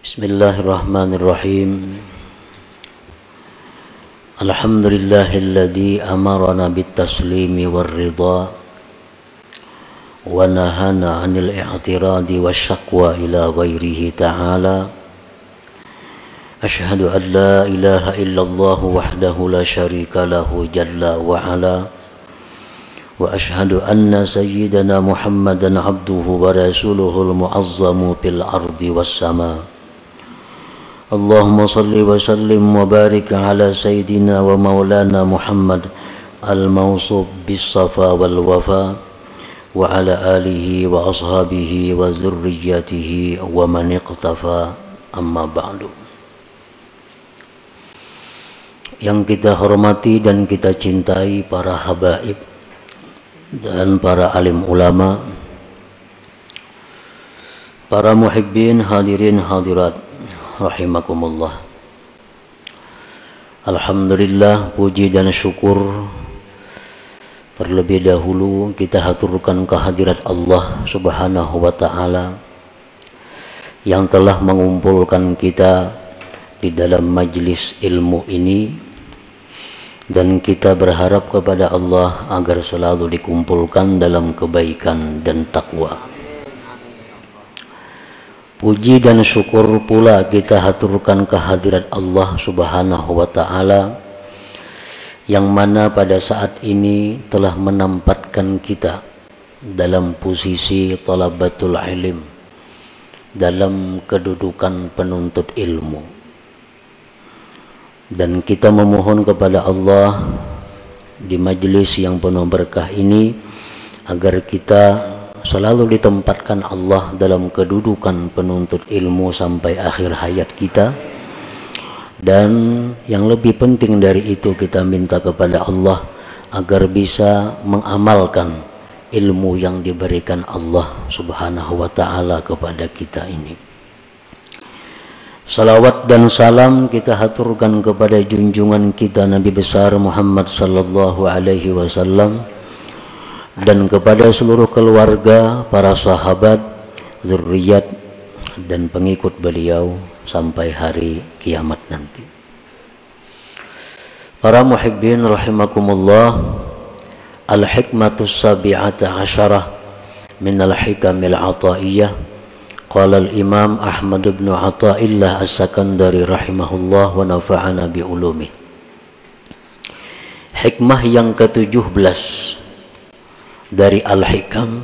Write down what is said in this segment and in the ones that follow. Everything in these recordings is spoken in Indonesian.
Bismillahirrahmanirrahim. Alhamdulillahilladzi amarana bit-taslimi war-ridha wa nahana 'anil i'tiradi wasyaqwa ila ghairihi ta'ala. Asyhadu an la ilaha illallah wahdahu la syarika lahu jalla wa ala. Wa asyhadu anna sayyidana Muhammadan abduhu wa rasuluhul mu'azzamu fil ardi was sama. Allahumma salli wa sallim wa barik ala sayyidina wa maulana Muhammad al-mawsuf bis safa wal wafa wa ala alihi wa ashabihi wa zurriyyatihi wa man iqtafa, amma ba'du. Yang kita hormati dan kita cintai para habaib dan para alim ulama, para muhibbin hadirin hadirat rahimakumullah. Alhamdulillah, puji dan syukur terlebih dahulu kita haturkan kehadirat Allah Subhanahu wa ta'ala yang telah mengumpulkan kita di dalam majlis ilmu ini, dan kita berharap kepada Allah agar selalu dikumpulkan dalam kebaikan dan takwa. Puji dan syukur pula kita haturkan kehadirat Allah Subhanahu wa ta'ala yang mana pada saat ini telah menempatkan kita dalam posisi talabatul ilm, dalam kedudukan penuntut ilmu. Dan kita memohon kepada Allah di majelis yang penuh berkah ini agar kita selalu ditempatkan Allah dalam kedudukan penuntut ilmu sampai akhir hayat kita. Dan yang lebih penting dari itu, kita minta kepada Allah agar bisa mengamalkan ilmu yang diberikan Allah Subhanahu wa ta'ala kepada kita ini. Salawat dan salam kita haturkan kepada junjungan kita Nabi besar Muhammad sallallahu alaihi wasallam dan kepada seluruh keluarga, para sahabat, zuriat dan pengikut beliau sampai hari kiamat nanti. Para muhibbin rahimakumullah, al-hikmatus sabi'ata asyarah min al-hikamil ataiyah. Qala al-imam Ahmad bin Athaillah as-Sakandari rahimahullah wa nafa'ana bi ulumi. Hikmah yang ke-17 dari Al-Hikam,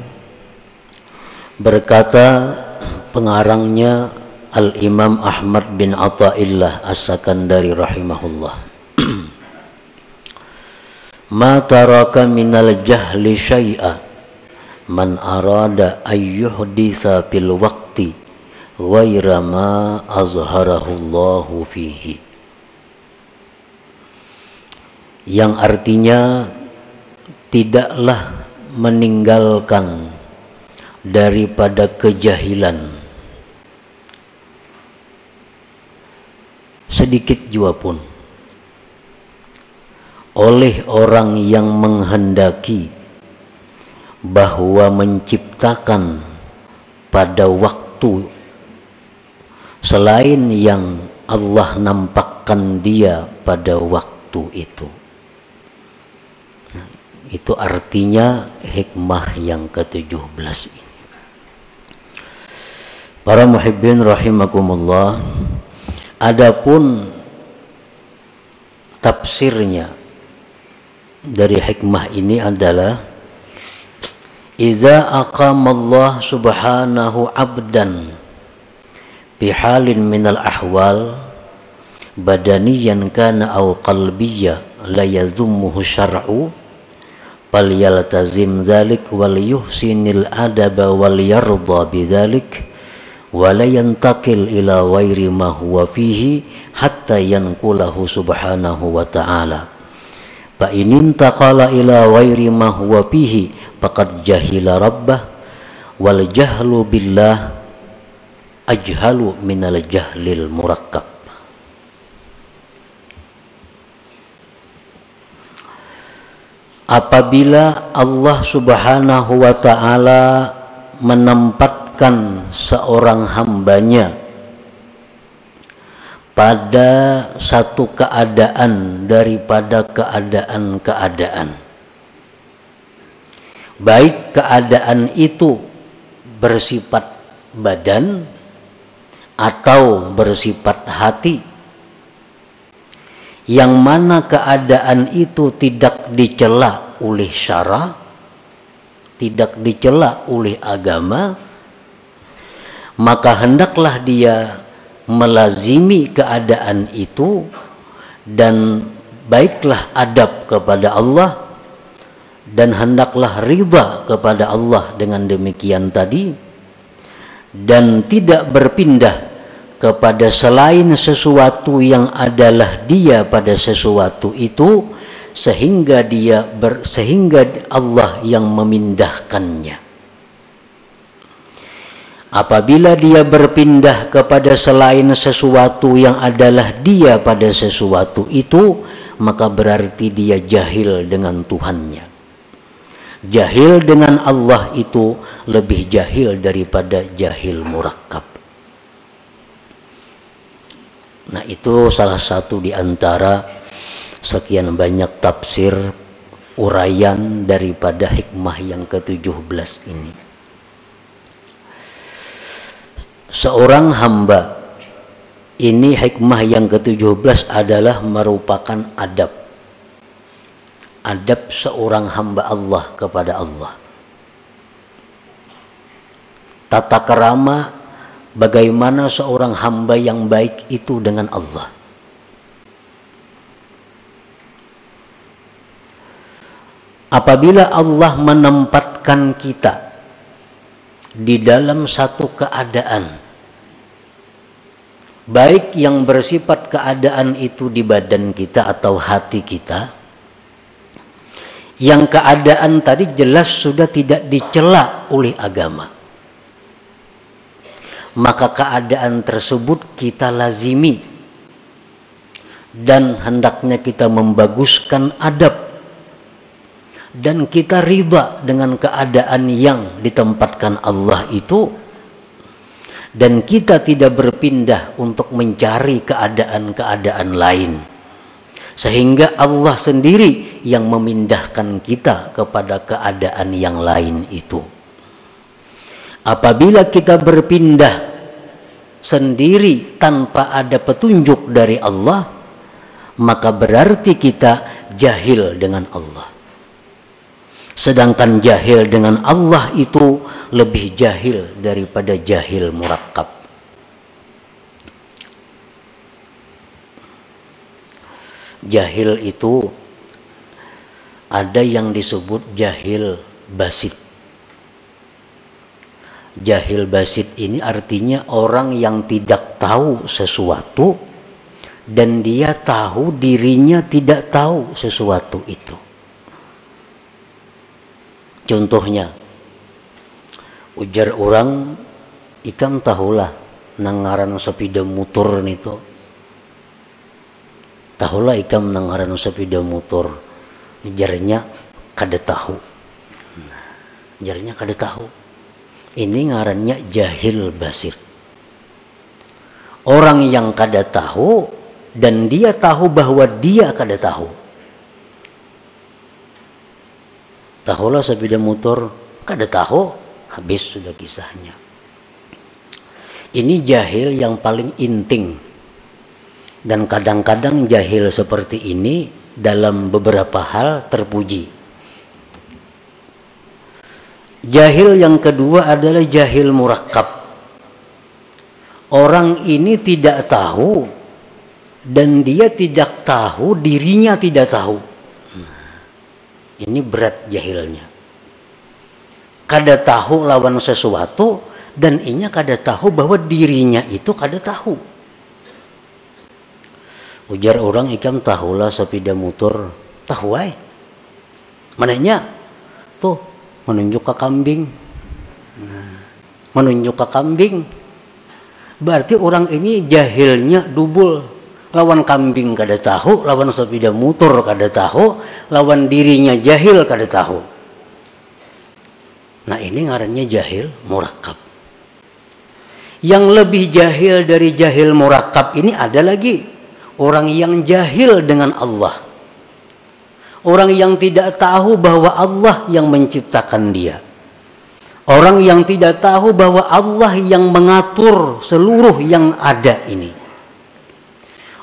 berkata pengarangnya Al-Imam Ahmad bin Athaillah as-Sakandari rahimahullah, ma taraka minal jahli syai'a man arada ayyuhditha fil waqti ghaira ma azharahullahu fihi. Yang artinya tidaklah meninggalkan daripada kejahilan sedikit jua pun oleh orang yang menghendaki bahwa menciptakan pada waktu selain yang Allah nampakkan dia pada waktu itu. Itu artinya hikmah yang ke-17 ini. Para muhibbin rahimakumullah, adapun tafsirnya dari hikmah ini adalah idza aqamallah subhanahu abdan bihalin minal ahwal badaniyan kana aw qalbiyya la yazummuhu syar'u falyaltazim dzalik wal yuhsinil adaba wal yarda bidzalik wa la yantaqil ila ghairi ma huwa fihi hatta yanqulahu subhanahu wa ta'ala. Fa in intaqala ila ghairi ma huwa fihi faqad jahila rabbah wal jahlu billah ajhalu minal jahlil murakkab. Apabila Allah Subhanahu wa ta'ala menempatkan seorang hambanya pada satu keadaan daripada keadaan-keadaan, baik keadaan itu bersifat badan atau bersifat hati, yang mana keadaan itu tidak dicela oleh syara, tidak dicela oleh agama, maka hendaklah dia melazimi keadaan itu dan baiklah adab kepada Allah, dan hendaklah ridha kepada Allah dengan demikian tadi, dan tidak berpindah kepada selain sesuatu yang adalah dia pada sesuatu itu, sehingga Allah yang memindahkannya. Apabila dia berpindah kepada selain sesuatu yang adalah dia pada sesuatu itu, maka berarti dia jahil dengan Tuhannya. Jahil dengan Allah itu lebih jahil daripada jahil murakkab. Nah, itu salah satu di antara sekian banyak tafsir uraian daripada hikmah yang ke-17 ini. Seorang hamba, ini hikmah yang ke-17 adalah merupakan adab. Adab seorang hamba Allah kepada Allah. Tata kerama bagaimana seorang hamba yang baik itu dengan Allah. Apabila Allah menempatkan kita di dalam satu keadaan, baik yang bersifat keadaan itu di badan kita atau hati kita, yang keadaan tadi jelas sudah tidak dicela oleh agama, maka keadaan tersebut kita lazimi dan hendaknya kita membaguskan adab, dan kita ridha dengan keadaan yang ditempatkan Allah itu, dan kita tidak berpindah untuk mencari keadaan-keadaan lain, sehingga Allah sendiri yang memindahkan kita kepada keadaan yang lain itu. Apabila kita berpindah sendiri tanpa ada petunjuk dari Allah, maka berarti kita jahil dengan Allah. Sedangkan jahil dengan Allah itu lebih jahil daripada jahil murakkab. Jahil itu ada yang disebut jahil basit. Jahil basit ini artinya orang yang tidak tahu sesuatu dan dia tahu dirinya tidak tahu sesuatu itu. Contohnya, ujar orang, ikam tahulah nangaran sepeda motor itu. Tahulah ikam nangaran sepeda motor. Ujarnya kada tahu. Ujarnya kada tahu. Ini ngarannya jahil basir. Orang yang kada tahu dan dia tahu bahwa dia kada tahu. Tahulah sepeda motor, kada tahu, habis sudah kisahnya. Ini jahil yang paling inting. Dan kadang-kadang jahil seperti ini dalam beberapa hal terpuji. Jahil yang kedua adalah jahil murakkab. Orang ini tidak tahu dan dia tidak tahu dirinya tidak tahu. Ini berat jahilnya. Kada tahu lawan sesuatu dan inya kada tahu bahwa dirinya itu kada tahu. Ujar orang, ikam tahulah sepeda motor. Tahu ay. Mananya? Tuh, menunjuk ke kambing. Menunjuk ke kambing. Berarti orang ini jahilnya double. Lawan kambing kada tahu, lawan sepeda motor kada tahu, lawan dirinya jahil kada tahu. Nah, ini ngarannya jahil murakkab. Yang lebih jahil dari jahil murakkab ini ada lagi. Orang yang jahil dengan Allah. Orang yang tidak tahu bahwa Allah yang menciptakan dia. Orang yang tidak tahu bahwa Allah yang mengatur seluruh yang ada ini.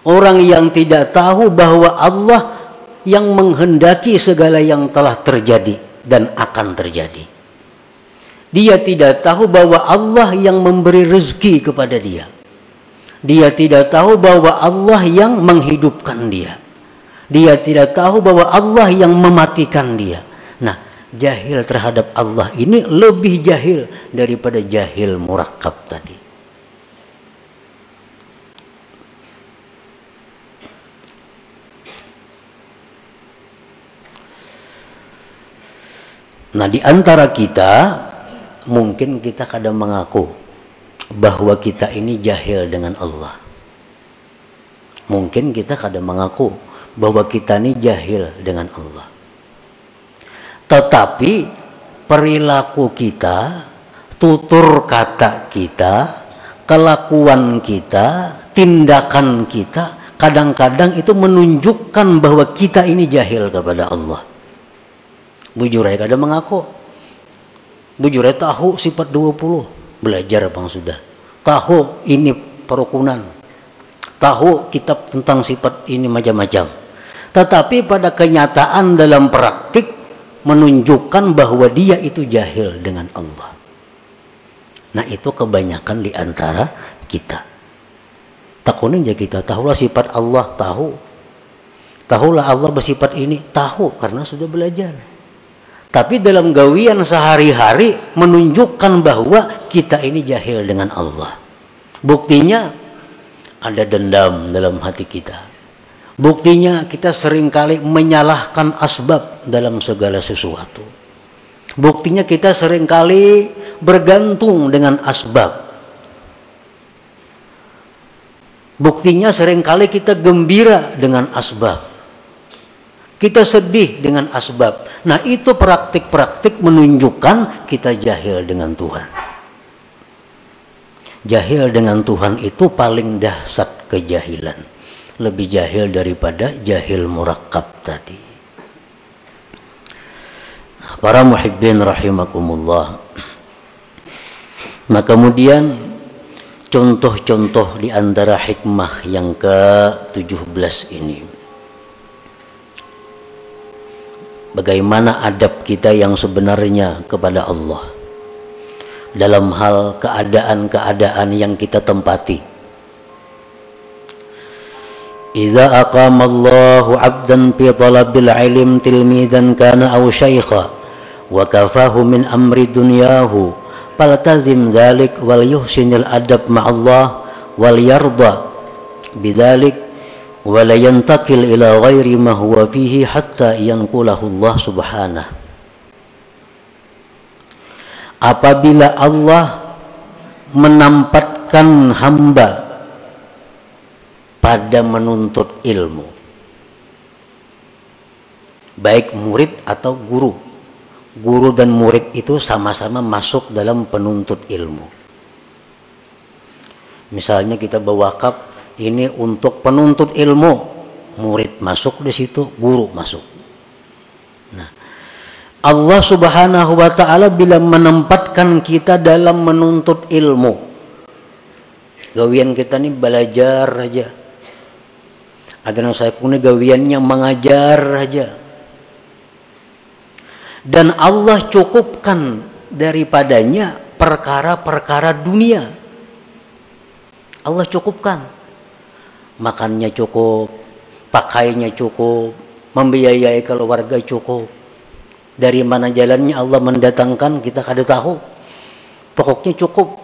Orang yang tidak tahu bahwa Allah yang menghendaki segala yang telah terjadi dan akan terjadi. Dia tidak tahu bahwa Allah yang memberi rezeki kepada dia. Dia tidak tahu bahwa Allah yang menghidupkan dia. Dia tidak tahu bahwa Allah yang mematikan dia. Nah, jahil terhadap Allah ini lebih jahil daripada jahil murakkab tadi. Nah, di antara kita mungkin kita kadang mengaku bahwa kita ini jahil dengan Allah. Mungkin kita kadang mengaku bahwa kita ini jahil dengan Allah. Tetapi perilaku kita, tutur kata kita, kelakuan kita, tindakan kita kadang-kadang itu menunjukkan bahwa kita ini jahil kepada Allah. Bujur aja kadang mengaku. Bujur aja tahu sifat 20. Belajar bang sudah. Tahu ini perukunan. Tahu kitab tentang sifat ini macam-macam. Tetapi pada kenyataan dalam praktik menunjukkan bahwa dia itu jahil dengan Allah. Nah, itu kebanyakan di antara kita. Takunin aja kita tahulah sifat Allah, tahu. Tahulah Allah bersifat ini, tahu karena sudah belajar. Tapi dalam gawian sehari-hari menunjukkan bahwa kita ini jahil dengan Allah. Buktinya ada dendam dalam hati kita. Buktinya kita seringkali menyalahkan asbab dalam segala sesuatu. Buktinya kita seringkali bergantung dengan asbab. Buktinya seringkali kita gembira dengan asbab. Kita sedih dengan asbab. Nah, itu praktik-praktik menunjukkan kita jahil dengan Tuhan. Jahil dengan Tuhan itu paling dahsyat kejahilan. Lebih jahil daripada jahil murakkab tadi. Para muhibbin rahimakumullah. Nah, kemudian contoh-contoh di antara hikmah yang ke-17 ini. Bagaimana adab kita yang sebenarnya kepada Allah dalam hal keadaan-keadaan yang kita tempati. Idza aqamallahu 'abdan fi talabil 'ilm tilmidan kana aw syaikha wa kafahu min amri dunyahu faltazim dzalik wal yuhsinil adab ma'allah wal yarda bidzalik wala yantakil ila ghairi ma huwa fihi hatta yanqulahu Allah subhanahu. Apabila Allah menampatkan hamba pada menuntut ilmu, baik murid atau guru, guru dan murid itu sama-sama masuk dalam penuntut ilmu. Misalnya kita berwakaf ini untuk penuntut ilmu, murid masuk di situ, guru masuk. Nah, Allah Subhanahu wa taala bila menempatkan kita dalam menuntut ilmu, gawian kita nih belajar aja. Ada yang saya punya gawiannya mengajar aja. Dan Allah cukupkan daripadanya perkara-perkara dunia. Allah cukupkan. Makannya cukup, pakainya cukup, membiayai keluarga cukup. Dari mana jalannya Allah mendatangkan kita kada tahu. Pokoknya cukup.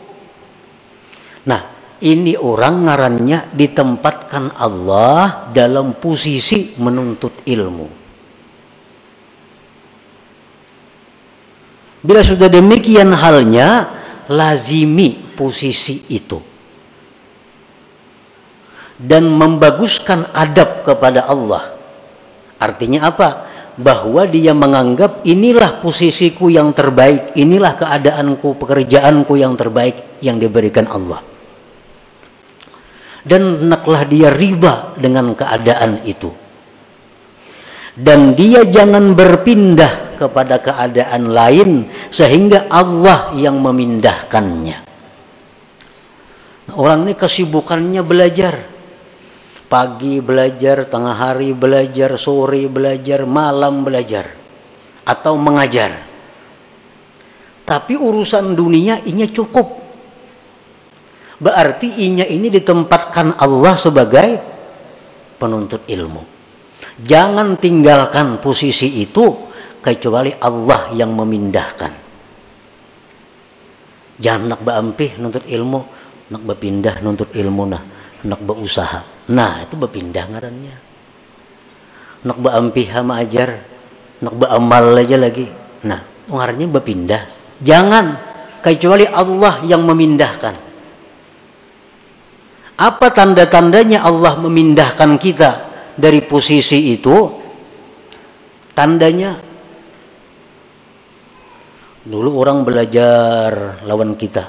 Nah, ini orang ngarannya ditempatkan Allah dalam posisi menuntut ilmu. Bila sudah demikian halnya, lazimi posisi itu. Dan membaguskan adab kepada Allah. Artinya apa? bahwa dia menganggap inilah posisiku yang terbaik, inilah keadaanku, pekerjaanku yang terbaik yang diberikan Allah. Dan hendaklah dia riba dengan keadaan itu. Dan dia jangan berpindah kepada keadaan lain sehingga Allah yang memindahkannya. Orang ini kesibukannya belajar. Pagi belajar, tengah hari belajar, sore belajar, malam belajar, atau mengajar. Tapi urusan dunia inya cukup. Berarti inya ini ditempatkan Allah sebagai penuntut ilmu. Jangan tinggalkan posisi itu kecuali Allah yang memindahkan. Jangan nak berampih nuntut ilmu, nak berpindah nuntut ilmu nah, nak berusaha. Nah, itu berpindah ngarannya. Nak berampih sama ajar, nak beramal aja lagi. Nah, ngarannya berpindah. Jangan kecuali Allah yang memindahkan. Apa tanda-tandanya Allah memindahkan kita dari posisi itu? Tandanya, dulu orang belajar lawan kita.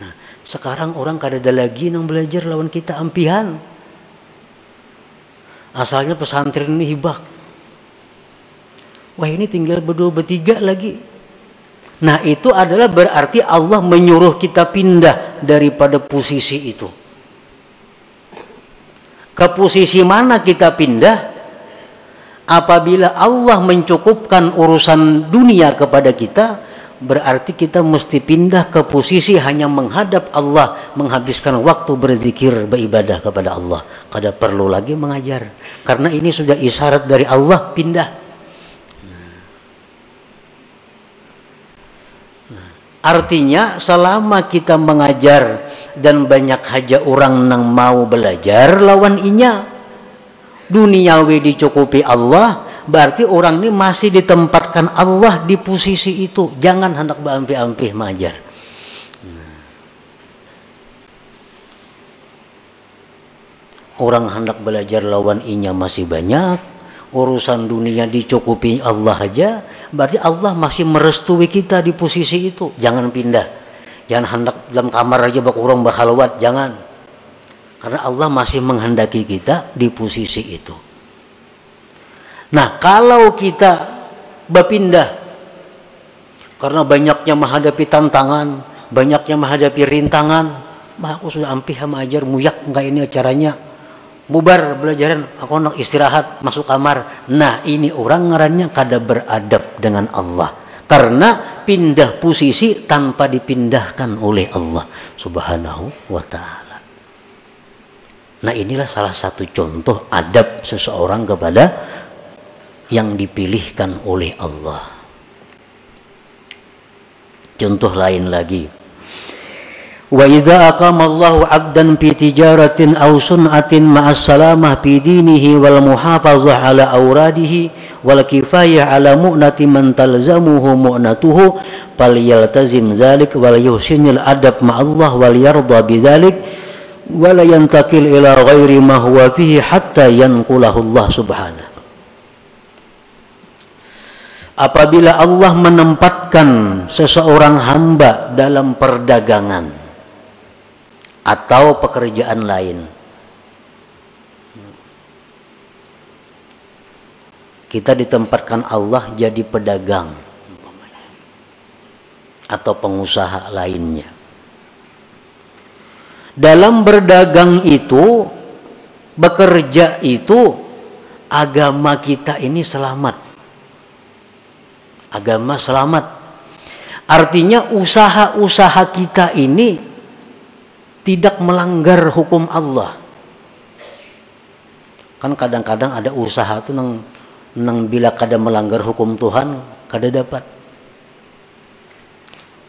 Nah, sekarang orang kada ada lagi yang belajar lawan kita, ampihan. Asalnya pesantren ini hibak. Wah, ini tinggal berdua bertiga lagi. Nah, itu adalah berarti Allah menyuruh kita pindah daripada posisi itu. Ke posisi mana kita pindah? Apabila Allah mencukupkan urusan dunia kepada kita, berarti kita mesti pindah ke posisi hanya menghadap Allah, menghabiskan waktu berzikir, beribadah kepada Allah. Kada perlu lagi mengajar, karena ini sudah isyarat dari Allah pindah. Artinya selama kita mengajar dan banyak haja orang nang mau belajar lawan inya, duniawi dicukupi Allah, berarti orang ini masih ditempatkan Allah di posisi itu. Jangan hendak berampi-ampi mengajar. Orang hendak belajar lawan inya masih banyak, urusan dunia dicukupi Allah aja, berarti Allah masih merestui kita di posisi itu. Jangan pindah. Jangan hendak dalam kamar aja bak urang bakhalwat, jangan. Karena Allah masih menghendaki kita di posisi itu. Nah, kalau kita berpindah karena banyaknya menghadapi tantangan, banyaknya menghadapi rintangan, mah aku sudah ampih sama ajar muyak enggak ini acaranya. Bubar belajaran, aku nak istirahat, masuk kamar. Nah, ini orang ngarannya kada beradab dengan Allah. Karena pindah posisi tanpa dipindahkan oleh Allah Subhanahu wa ta'ala. Nah, inilah salah satu contoh adab seseorang kepada yang dipilihkan oleh Allah. Contoh lain lagi. Wa idza aqama Allahu 'abdan fi tijaratin aw sun'atin ma'as salamah fi dinihi wal muhafazah ala awradihi wal kifayah ala mu'nati man talzamuhu mu'natuhu falyaltazim dzalik wal yuhsinil adab ma'allah wal yarda bidzalik wa la yantakil ila ghairi ma huwa fihi hatta yanqulahu Allah subhanahu. Apabila Allah menempatkan seseorang hamba dalam perdagangan atau pekerjaan lain, kita ditempatkan Allah jadi pedagang atau pengusaha lainnya. Dalam berdagang itu, bekerja itu, agama kita ini selamat. Agama selamat. Artinya usaha-usaha kita ini tidak melanggar hukum Allah. Kan kadang-kadang ada usaha tuh nang bila kada melanggar hukum Tuhan kada dapat.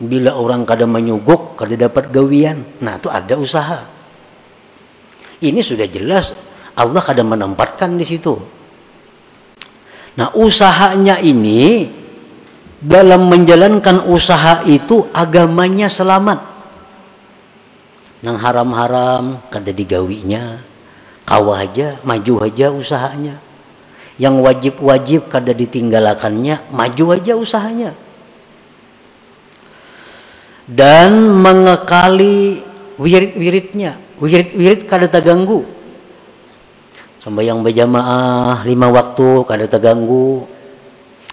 Bila orang kada menyuguk kada dapat gawian. Nah, itu ada usaha. Ini sudah jelas Allah kada menempatkan di situ. Nah, usahanya ini dalam menjalankan usaha itu agamanya selamat. Nang haram-haram kada digawinya, kawah aja, maju aja usahanya. yang wajib-wajib kada ditinggalakannya, maju aja usahanya. Dan mengekali wirid-wiridnya, wirid kada terganggu. Sembahyang berjamaah 5 waktu kada terganggu.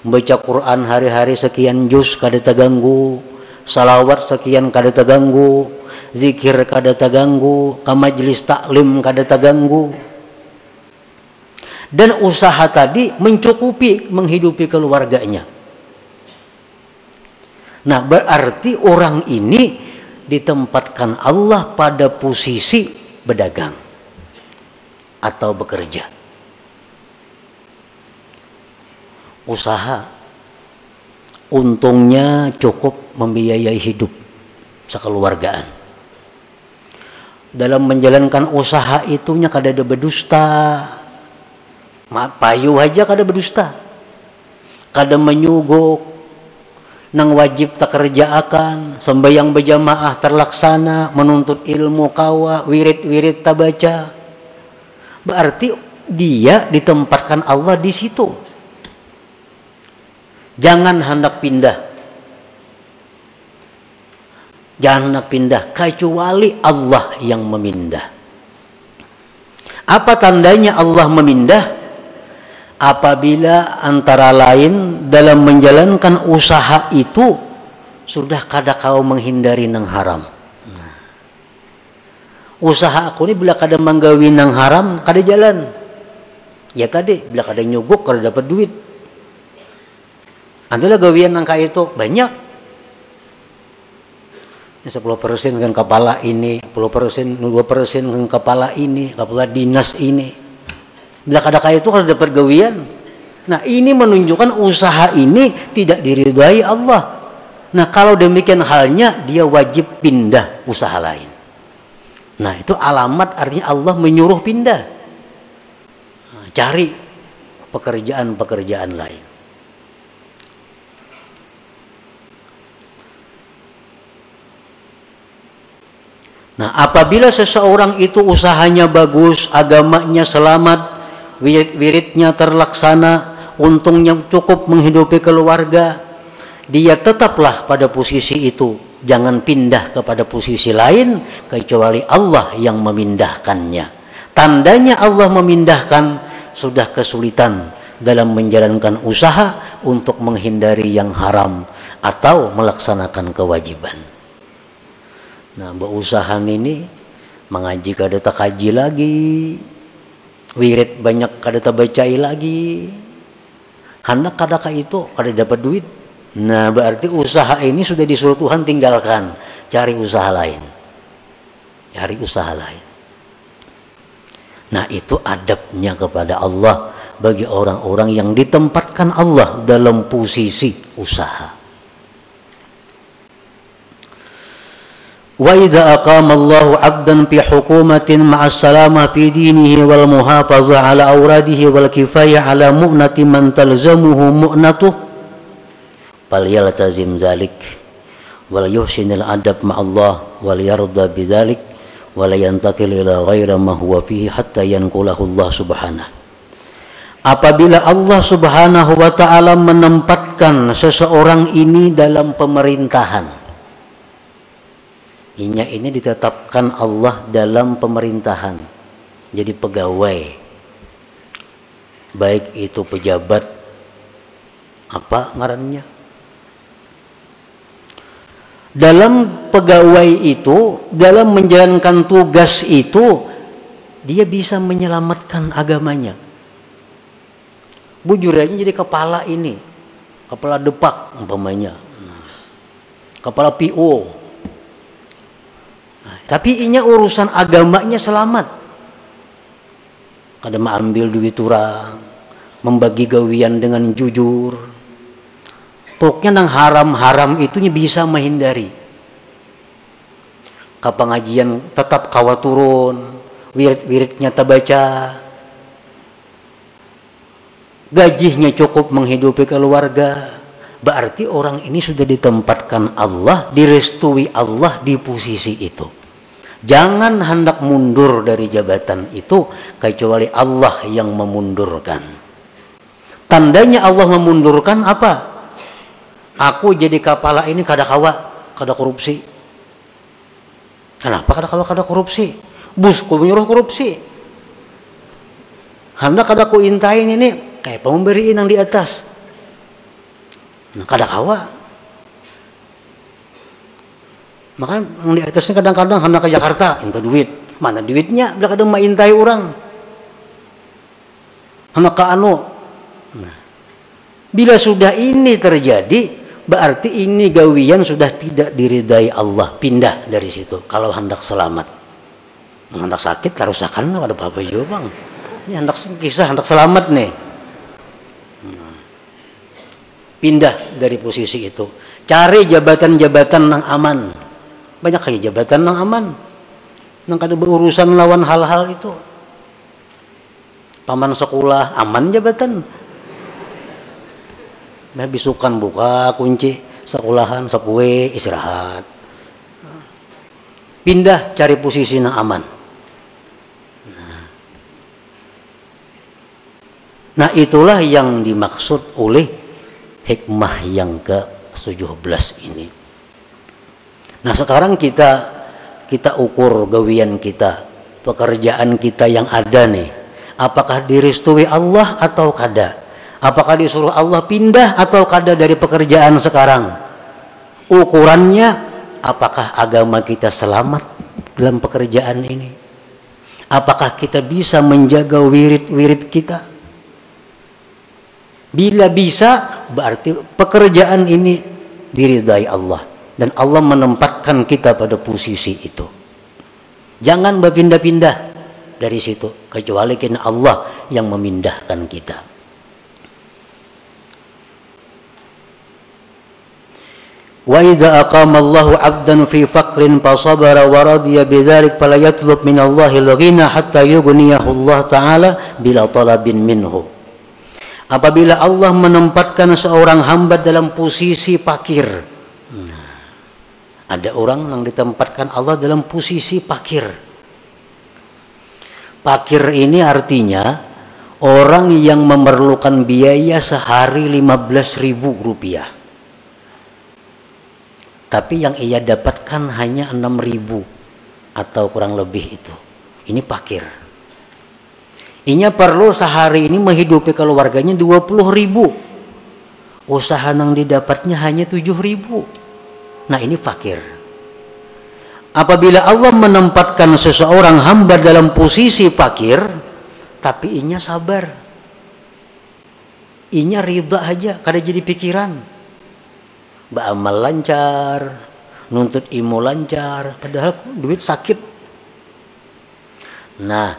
Membaca Quran hari-hari sekian juz kada terganggu. Salawat sekian kada terganggu. Zikir kada terganggu. Ke majelis taklim kada terganggu. Dan usaha tadi mencukupi menghidupi keluarganya. Nah, berarti orang ini ditempatkan Allah pada posisi berdagang atau bekerja. Usaha untungnya cukup membiayai hidup sekeluargaan. Dalam menjalankan usaha itunya kada ada berdusta. Payu aja kada berdusta, kada menyuguk, nang wajib tak kerja akan, sembahyang berjamaah terlaksana, menuntut ilmu kawa, wirid-wirid tak baca. Berarti dia ditempatkan Allah di situ. Jangan hendak pindah. Jangan hendak pindah kecuali Allah yang memindah. Apa tandanya Allah memindah? Apabila antara lain dalam menjalankan usaha itu sudah kada kau menghindari nang haram. Nah, usaha aku ini bila kada menggawi nang haram kada jalan. Ya tadi bila kada nyuguk kada dapat duit. Adalah gawian nang kaya itu banyak. 10% dengan kepala ini, 10%, 2% dengan kepala ini, kepala dinas ini. Bila kada kaya itu kada dapat gawian. Nah, ini menunjukkan usaha ini tidak diridhai Allah. Nah, kalau demikian halnya dia wajib pindah usaha lain. Nah, itu alamat artinya Allah menyuruh pindah. Nah, cari pekerjaan-pekerjaan lain. Nah, apabila seseorang itu usahanya bagus, agamanya selamat, wirid-wiridnya terlaksana, untungnya cukup menghidupi keluarga, dia tetaplah pada posisi itu. Jangan pindah kepada posisi lain kecuali Allah yang memindahkannya. Tandanya Allah memindahkan sudah kesulitan dalam menjalankan usaha untuk menghindari yang haram atau melaksanakan kewajiban. Nah, berusaha ini mengaji kada tak kaji lagi. Wirid banyak kada terbacai lagi. Hendak kada ka itu kada dapat duit. Nah, berarti usaha ini sudah disuruh Tuhan tinggalkan, cari usaha lain. Cari usaha lain. Nah, itu adabnya kepada Allah bagi orang-orang yang ditempatkan Allah dalam posisi usaha. Wa idza aqama Allahu 'abdan fi hukumatin ma'as salamah fi dinihi wal muhafazah 'ala awradihi wal kifayah 'ala mu'nati man talzamuhu mu'natuh falyaltazim dzalik wal yuhsinil adab ma'allah wal yarda bidzalik wal yantakil ila ghairi ma huwa fihi hatta yanqulahu Allah subhanahu. Apabila Allah Subhanahu wa taala menempatkan seseorang ini dalam pemerintahan, ini ditetapkan Allah dalam pemerintahan, jadi pegawai, baik itu pejabat apa ngarannya, dalam pegawai itu, dalam menjalankan tugas itu dia bisa menyelamatkan agamanya. Bujur aja jadi kepala ini, kepala depak umpamanya, kepala PO. Tapi inya urusan agamanya selamat. Kada mengambil duit orang, membagi gawian dengan jujur. Pokoknya nang haram-haram itunya bisa menghindari. Ke pengajian tetap kawa turun, wirid-wiridnya terbaca. Gajinya cukup menghidupi keluarga. Berarti orang ini sudah ditempatkan Allah, direstui Allah di posisi itu. Jangan hendak mundur dari jabatan itu kecuali Allah yang memundurkan. tandanya Allah memundurkan apa? Aku jadi kepala ini kada kawa, kada korupsi. Kenapa kada korupsi? Busku menyuruh korupsi. Hendak kada ku intain ini kayak pemberiin yang di atas. Nah, kada kawa. Makanya yang di atasnya kadang-kadang hendak ke Jakarta, minta duit. Mana duitnya? Bila kadang maintai orang. Hendak ke anu. Nah, bila sudah ini terjadi, berarti ini gawian sudah tidak diridai Allah, pindah dari situ. Kalau hendak selamat, hendak sakit, karusakan ada apa-apa juga bang. Ini hendak kisah, hendak selamat nih. Pindah dari posisi itu, cari jabatan-jabatan yang aman. Banyak lagi jabatan yang aman, yang kada berurusan lawan hal-hal itu. Paman sekolah aman jabatan. Bisukan buka kunci sekolahan sekue istirahat, pindah cari posisi yang aman. Nah itulah yang dimaksud oleh hikmah yang ke-17 ini. Nah sekarang kita ukur gawian kita, pekerjaan kita yang ada nih, apakah direstui Allah atau kada? Apakah disuruh Allah pindah atau kada dari pekerjaan sekarang? Ukurannya, apakah agama kita selamat dalam pekerjaan ini? Apakah kita bisa menjaga wirid-wirid kita? Bila bisa, berarti pekerjaan ini diridai Allah. Dan Allah menempatkan kita pada posisi itu. Jangan berpindah-pindah dari situ. Kecuali karena Allah yang memindahkan kita. Wa idza aqama Allahu 'abdan fi faqrin fa sabara wa radiya bidzalik fala yatlub min Allahi al-ghina hatta yughniyahu Allah taala bila talabin minhu. Apabila Allah menempatkan seorang hamba dalam posisi fakir. Nah, ada orang yang ditempatkan Allah dalam posisi fakir. Fakir ini artinya orang yang memerlukan biaya sehari 15.000 rupiah. Tapi yang ia dapatkan hanya 6.000 atau kurang lebih itu. Ini fakir. Inya perlu sehari ini menghidupi keluarganya 20.000. Usaha yang didapatnya hanya 7.000. Nah ini fakir. Apabila Allah menempatkan seseorang hamba dalam posisi fakir, tapi inya sabar. Inya ridha aja, kada jadi pikiran. Beramal lancar, nuntut ilmu lancar, padahal duit sakit. Nah,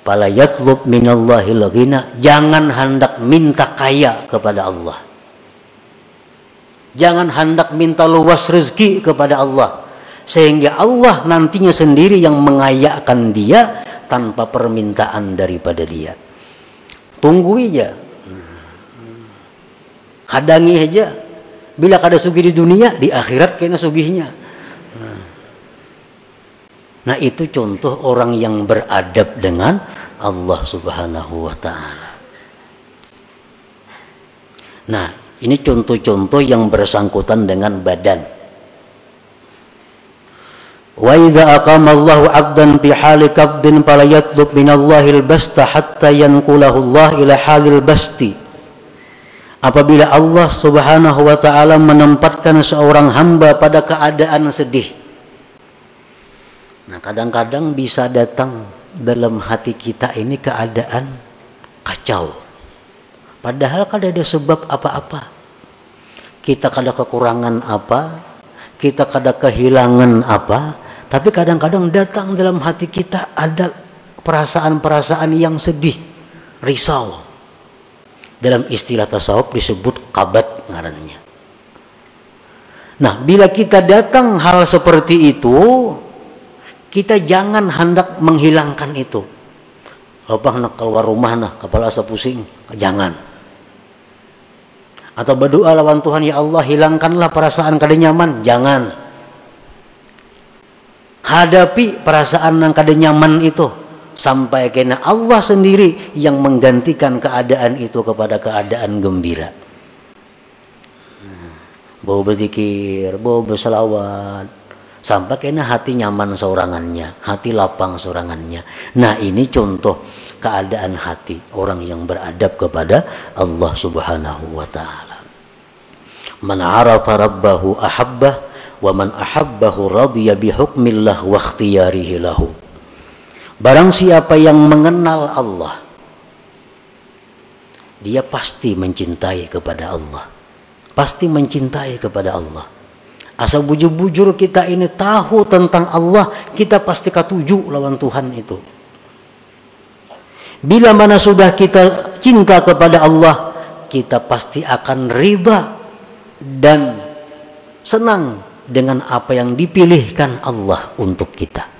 fala yatlub minallahi al-ghina, jangan hendak minta kaya kepada Allah. Jangan hendak minta luas rezeki kepada Allah, sehingga Allah nantinya sendiri yang mengayakan dia tanpa permintaan daripada dia. Tunggu aja, hadangi aja. Bila kada sugih di dunia, di akhirat kena sugihnya. Nah itu contoh orang yang beradab dengan Allah Subhanahu wa ta'ala. Nah ini contoh-contoh yang bersangkutan dengan badan. Wa idza aqama Allahu 'abdan fi hali qabdin fala yatlub minallahi al-basta hatta yanqulahu Allah ila halil basti. Apabila Allah Subhanahu wa ta'ala menempatkan seorang hamba pada keadaan sedih. Nah kadang-kadang bisa datang dalam hati kita ini keadaan kacau. Padahal kada ada sebab apa-apa. Kita kada kekurangan apa, kita kada kehilangan apa, tapi kadang-kadang datang dalam hati kita ada perasaan-perasaan yang sedih, risau. Dalam istilah tasawuf disebut kabat ngarannya. Nah, bila kita datang hal seperti itu, kita jangan hendak menghilangkan itu. Apa nak keluar rumah nah, kepala asa pusing, jangan. Atau berdoa lawan Tuhan, ya Allah hilangkanlah perasaan kada nyaman, jangan. Hadapi perasaan yang kada nyaman itu, sampai kena Allah sendiri yang menggantikan keadaan itu kepada keadaan gembira. Bau berzikir, bau berselawat, sampai kena hati nyaman sorangannya, hati lapang sorangannya. Nah, ini contoh keadaan hati orang yang beradab kepada Allah Subhanahu wa taala. Man arafa rabbahu ahabbah wa man ahabbahu radiya bi hukmillah wa ikhtiyarihi lahu. Barang siapa yang mengenal Allah, dia pasti mencintai kepada Allah. Pasti mencintai kepada Allah. Asal bujur-bujur kita ini tahu tentang Allah, kita pasti katuju lawan Tuhan itu. Bila mana sudah kita cinta kepada Allah, kita pasti akan riba dan senang dengan apa yang dipilihkan Allah untuk kita.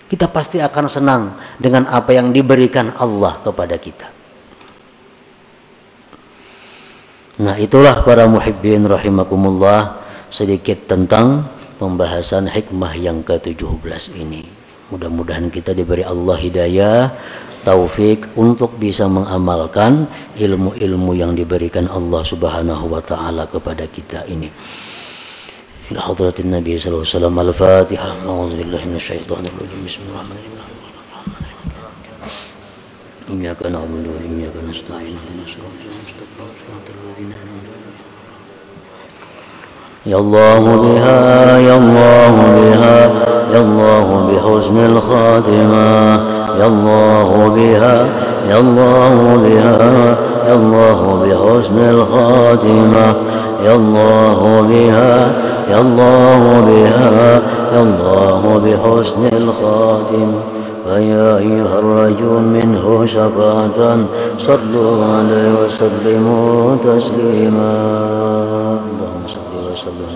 Kita pasti akan senang dengan apa yang diberikan Allah kepada kita. Nah, itulah para muhibbin rahimakumullah, sedikit tentang pembahasan hikmah yang ke-17 ini. Mudah-mudahan kita diberi Allah hidayah, taufik untuk bisa mengamalkan ilmu-ilmu yang diberikan Allah Subhanahu wa taala kepada kita ini. Ila hadratin Nabi sallallahu alaihi wasallam. Al-Fatihah. A'udzubillahi minasyaitonir rajim. Bismillahirrahmanirrahim. Iyyaka na'budu wa iyyaka nasta'in. Ihdinas siratal mustaqim. Shiratal ladzina an'amta 'alaihim. Ya Allah biha, ya Allah biha, ya Allah bihusnil khatimah. Ya Allah biha, ya Allah biha, ya Allah bihusnil khatimah. Ya Allah biha, ya Allah biha, ya Allah bihusnil khatimah. فيا أيها الرجل منه شفاعة صلوا عليه وسلموا تسليما. اللهم صل وسلم